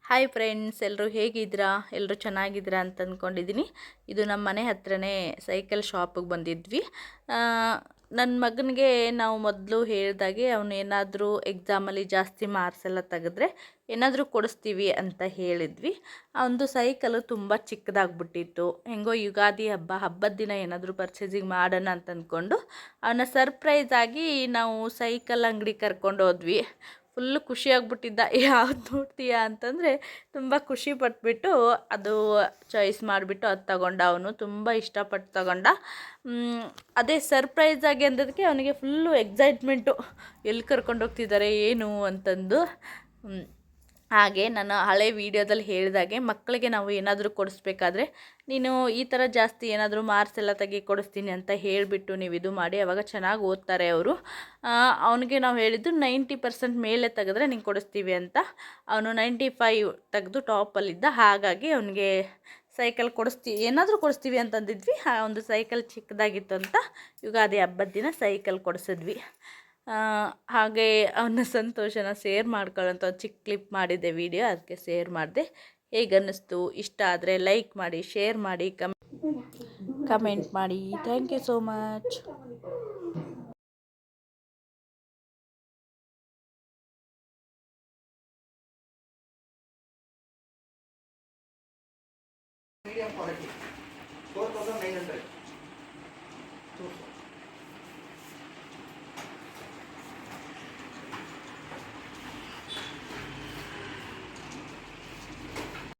Hi friends, ಎಲ್ಲರೂ ಹೇಗಿದ್ದೀರಾ? ಎಲ್ಲರೂ ಚೆನ್ನಾಗಿದ್ದೀರಾ ಅಂತ ಅಂದ್ಕೊಂಡಿದ್ದೀನಿ. ಇದು ನಮ್ಮ ಮನೆ ಹತ್ರನೇ ಸೈಕಲ್ ಶಾಪಿಗೆ ಬಂದಿದ್ವಿ. ನನ್ನ ಮಗನಿಗೆ ನಾವು ಮೊದಲು ಹೇಳಿದಾಗೆ ಅವನು ಏನಾದರೂ ಎಕ್ಸಾಮಲ್ಲಿ ಜಾಸ್ತಿ ಮಾರ್ಕ್ಸ್ ಎಲ್ಲ ತೆಗೆದ್ರೆ ಏನಾದರೂ ಕೊಡಿಸ್ತೀವಿ ಅಂತ ಹೇಳಿದ್ವಿ. ಅವನದು ಸೈಕಲು ತುಂಬ ಚಿಕ್ಕದಾಗ್ಬಿಟ್ಟಿತ್ತು. ಹೆಂಗೋ ಯುಗಾದಿ ಹಬ್ಬದ ದಿನ ಏನಾದರೂ ಪರ್ಚೇಸಿಂಗ್ ಮಾಡೋಣ ಅಂತ ಅಂದ್ಕೊಂಡು ಅವನ ಸರ್ಪ್ರೈಸ್ ಆಗಿ ನಾವು ಸೈಕಲ್ ಅಂಗಡಿ ಕರ್ಕೊಂಡು ಹೋದ್ವಿ. ಫುಲ್ಲು ಖುಷಿಯಾಗ್ಬಿಟ್ಟಿದ್ದ. ಯಾವ್ದು ನೋಡ್ತೀಯಾ ಅಂತಂದರೆ ತುಂಬ ಖುಷಿ ಪಟ್ಬಿಟ್ಟು ಅದು ಚಾಯ್ಸ್ ಮಾಡಿಬಿಟ್ಟು ಅದು ತಗೊಂಡ. ಅವನು ತುಂಬ ಇಷ್ಟಪಟ್ಟು ತಗೊಂಡ. ಅದೇ ಸರ್ಪ್ರೈಸ್ ಆಗಿ ಅಂದದಕ್ಕೆ ಅವನಿಗೆ ಫುಲ್ಲು ಎಕ್ಸೈಟ್ಮೆಂಟು, ಎಲ್ಲಿ ಕರ್ಕೊಂಡು ಹೋಗ್ತಿದ್ದಾರೆ ಏನು ಅಂತಂದು. ಹಾಗೆ ನಾನು ಹಳೆ ವೀಡಿಯೋದಲ್ಲಿ ಹೇಳಿದಾಗೆ ಮಕ್ಕಳಿಗೆ ನಾವು ಏನಾದರೂ ಕೊಡಿಸ್ಬೇಕಾದ್ರೆ ನೀನು ಈ ಥರ ಜಾಸ್ತಿ ಏನಾದರೂ ಮಾರ್ಕ್ಸ್ ಎಲ್ಲ ತೆಗಿ ಕೊಡಿಸ್ತೀನಿ ಅಂತ ಹೇಳಿಬಿಟ್ಟು ನೀವು ಇದು ಮಾಡಿ, ಆವಾಗ ಚೆನ್ನಾಗಿ ಓದ್ತಾರೆ ಅವರು. ಅವನಿಗೆ ನಾವು ಹೇಳಿದ್ದು 90% ಮೇಲೆ ತೆಗೆದ್ರೆ ನಿಂಗೆ ಕೊಡಿಸ್ತೀವಿ ಅಂತ. ಅವನು 95 ತೆಗೆದು ಟಾಪಲ್ಲಿದ್ದ. ಹಾಗಾಗಿ ಅವನಿಗೆ ಸೈಕಲ್ ಏನಾದರೂ ಕೊಡಿಸ್ತೀವಿ ಅಂತಂದಿದ್ವಿ. ಒಂದು ಸೈಕಲ್ ಚಿಕ್ಕದಾಗಿತ್ತು ಅಂತ ಯುಗಾದಿ ಹಬ್ಬದ ದಿನ ಸೈಕಲ್ ಕೊಡಿಸಿದ್ವಿ. ಹಾಗೆ ಅವನ ಸಂತೋಷನ ಶೇರ್ ಮಾಡ್ಕೊಳ್ಳೋಂಥ ಚಿಕ್ಕ ಕ್ಲಿಪ್ ಮಾಡಿದ್ದೆ ವಿಡಿಯೋ, ಅದಕ್ಕೆ ಶೇರ್ ಮಾಡಿದೆ. ಹೇಗನ್ನಿಸ್ತು? ಇಷ್ಟ ಆದರೆ ಲೈಕ್ ಮಾಡಿ, ಶೇರ್ ಮಾಡಿ, ಕಮೆಂಟ್ ಮಾಡಿ. Thank you so much.